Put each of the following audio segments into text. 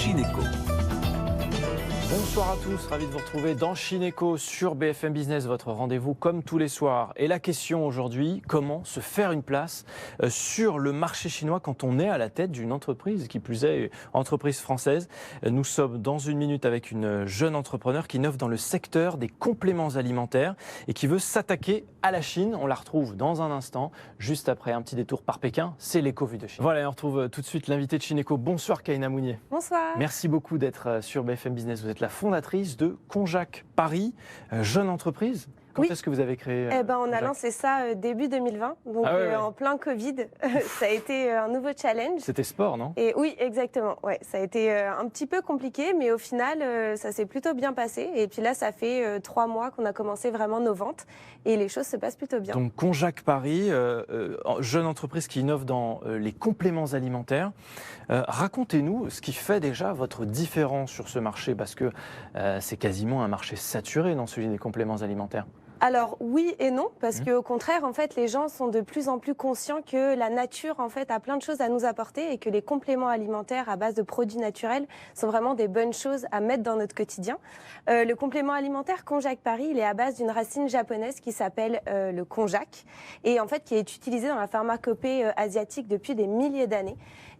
Chineco. Bonsoir à tous, ravi de vous retrouver dans Chineco sur BFM Business, votre rendez-vous comme tous les soirs. Et la question aujourd'hui, comment se faire une place sur le marché chinois quand on est à la tête d'une entreprise, qui plus est, entreprise française. Nous sommes dans une minute avec une jeune entrepreneur qui innove dans le secteur des compléments alimentaires et qui veut s'attaquer à la Chine. On la retrouve dans un instant, juste après un petit détour par Pékin, c'est l'éco-vue de Chine. Voilà, on retrouve tout de suite l'invité de Chineco. Bonsoir Kaina Mounier. Bonsoir. Merci beaucoup d'être sur BFM Business. Vous êtes la fondatrice de Konjac Paris, jeune entreprise. Quand est-ce que vous avez créé on a lancé ça début 2020, donc en plein Covid. Ça a été un nouveau challenge. C'était sport, non? Et oui, exactement. Ouais, ça a été un petit peu compliqué, mais au final, ça s'est plutôt bien passé. Et puis là, ça fait 3 mois qu'on a commencé vraiment nos ventes et les choses se passent plutôt bien. Donc Konjac Paris, jeune entreprise qui innove dans les compléments alimentaires. Racontez-nous ce qui fait déjà votre différence sur ce marché, parce que c'est quasiment un marché saturé dans celui des compléments alimentaires. Alors oui et non, parce qu'au contraire, en fait, les gens sont de plus en plus conscients que la nature, en fait, a plein de choses à nous apporter et que les compléments alimentaires à base de produits naturels sont vraiment des bonnes choses à mettre dans notre quotidien. Le complément alimentaire Konjac Paris, il est à base d'une racine japonaise qui s'appelle le konjac et en fait qui est utilisée dans la pharmacopée asiatique depuis des milliers d'années.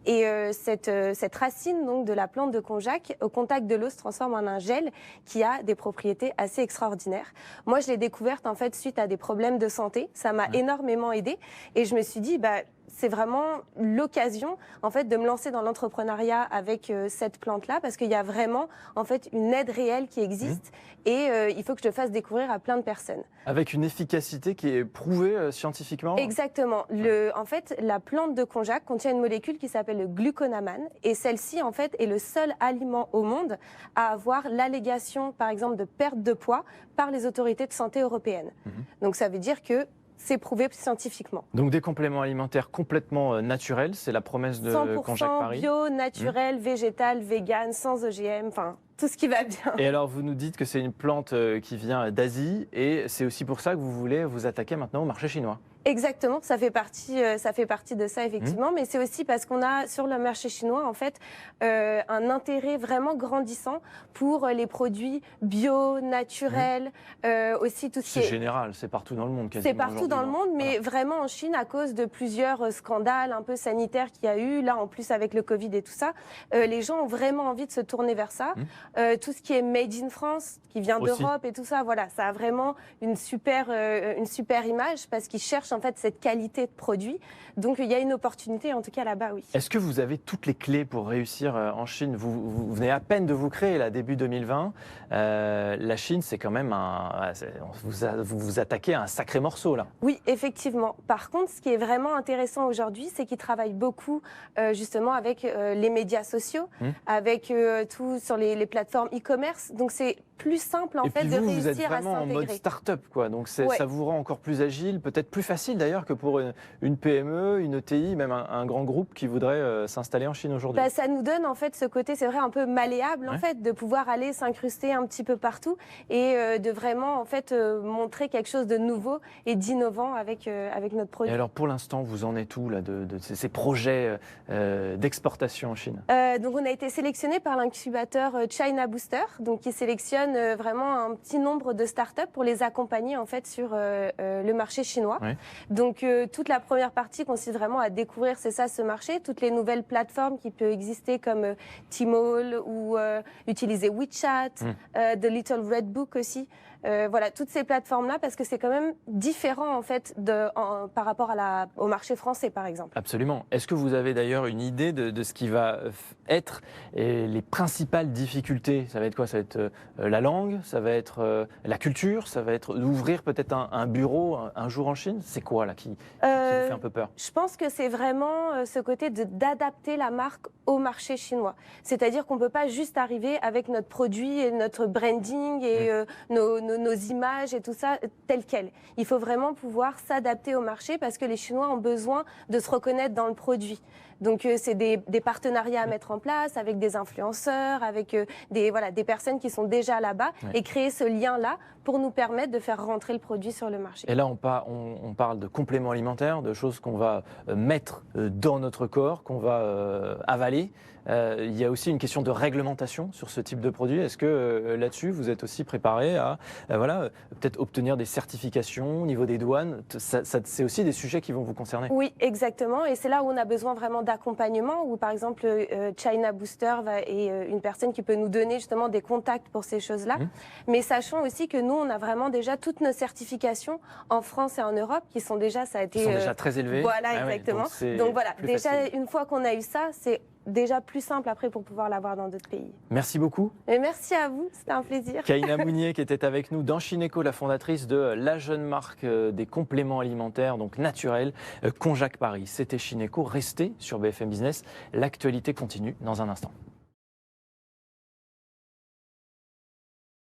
Et cette racine donc, de la plante de konjac, au contact de l'eau, se transforme en un gel qui a des propriétés assez extraordinaires. Moi, je l'ai découverte en fait suite à des problèmes de santé. Ça m'a énormément aidée et je me suis dit, c'est vraiment l'occasion en fait de me lancer dans l'entrepreneuriat avec cette plante-là, parce qu'il y a vraiment en fait une aide réelle qui existe et il faut que je le fasse découvrir à plein de personnes. Avec une efficacité qui est prouvée scientifiquement. Exactement. En fait, la plante de konjac contient une molécule qui s'appelle le gluconamane et celle-ci en fait est le seul aliment au monde à avoir l'allégation par exemple de perte de poids par les autorités de santé européennes. Donc ça veut dire que c'est prouvé scientifiquement. Donc des compléments alimentaires complètement naturels, c'est la promesse de Konjac Paris. 100% bio, naturel, végétal, vegan, sans OGM, enfin tout ce qui va bien. Et alors vous nous dites que c'est une plante qui vient d'Asie et c'est aussi pour ça que vous voulez vous attaquer maintenant au marché chinois. Exactement, ça fait partie de ça effectivement, mais c'est aussi parce qu'on a sur le marché chinois en fait un intérêt vraiment grandissant pour les produits bio, naturels, aussi tout ce qui est... C'est général, c'est partout dans le monde quasiment. C'est partout dans le monde, mais vraiment en Chine, à cause de plusieurs scandales un peu sanitaires qu'il y a eu, là en plus avec le Covid et tout ça, les gens ont vraiment envie de se tourner vers ça. Tout ce qui est made in France, qui vient d'Europe et tout ça, voilà, ça a vraiment une super image parce qu'ils cherchent en fait cette qualité de produit. Donc il y a une opportunité en tout cas là-bas, oui. Est-ce que vous avez toutes les clés pour réussir en Chine? Vous venez à peine de vous créer là, début 2020. La Chine, c'est quand même vous attaquez à un sacré morceau là. Oui, effectivement. Par contre, ce qui est vraiment intéressant aujourd'hui, c'est qu'ils travaillent beaucoup justement avec les médias sociaux, avec tout sur les plateformes e-commerce. Donc c'est plus simple en fait de réussir à s'intégrer. Vous êtes vraiment en mode start-up, quoi. Donc ça vous rend encore plus agile, peut-être plus facile d'ailleurs que pour une PME, une ETI, même un grand groupe qui voudrait s'installer en Chine aujourd'hui. Ça nous donne en fait ce côté, c'est vrai, un peu malléable en fait, de pouvoir aller s'incruster un petit peu partout et de vraiment en fait montrer quelque chose de nouveau et d'innovant avec notre produit. Et alors pour l'instant, vous en êtes où là de ces projets d'exportation en Chine? Donc on a été sélectionné par l'incubateur China Booster, donc qui sélectionne vraiment un petit nombre de startups pour les accompagner en fait sur le marché chinois. Donc toute la première partie consiste vraiment à découvrir, c'est ça, ce marché, toutes les nouvelles plateformes qui peuvent exister comme Tmall ou utiliser WeChat, The Little Red Book aussi. Voilà, toutes ces plateformes-là, parce que c'est quand même différent en fait par rapport au marché français, par exemple. Absolument. Est-ce que vous avez d'ailleurs une idée de ce qui va être les principales difficultés? Ça va être quoi? Ça va être la langue, ça va être la culture, ça va être d'ouvrir peut-être un bureau un jour en Chine? C'est quoi là qui vous fait un peu peur? Je pense que c'est vraiment ce côté d'adapter la marque au marché chinois. C'est-à-dire qu'on ne peut pas juste arriver avec notre produit et notre branding et nos images et tout ça tel quel. Il faut vraiment pouvoir s'adapter au marché parce que les Chinois ont besoin de se reconnaître dans le produit. Donc c'est des partenariats à mettre en place avec des influenceurs, avec des personnes qui sont déjà là-bas et créer ce lien-là pour nous permettre de faire rentrer le produit sur le marché. Et là, on parle de compléments alimentaires, de choses qu'on va mettre dans notre corps, qu'on va avaler. Il y a aussi une question de réglementation sur ce type de produit. Est-ce que là-dessus, vous êtes aussi préparé à peut-être obtenir des certifications au niveau des douanes? C'est aussi des sujets qui vont vous concerner. Oui, exactement. Et c'est là où on a besoin vraiment d'accompagnement, où par exemple China Booster est une personne qui peut nous donner justement des contacts pour ces choses-là. Mais sachons aussi que nous, on a vraiment déjà toutes nos certifications en France et en Europe qui sont déjà, ça a été... Qui sont déjà très élevées. Voilà, exactement. Donc voilà, déjà facile. une fois qu'on a eu ça, c'est déjà plus simple après pour pouvoir l'avoir dans d'autres pays. Merci beaucoup. Et merci à vous, c'était un plaisir. Kahina Mounier qui était avec nous dans Chineco, la fondatrice de la jeune marque des compléments alimentaires donc naturels, Conjac Paris. C'était Chineco, restez sur BFM Business. L'actualité continue dans un instant.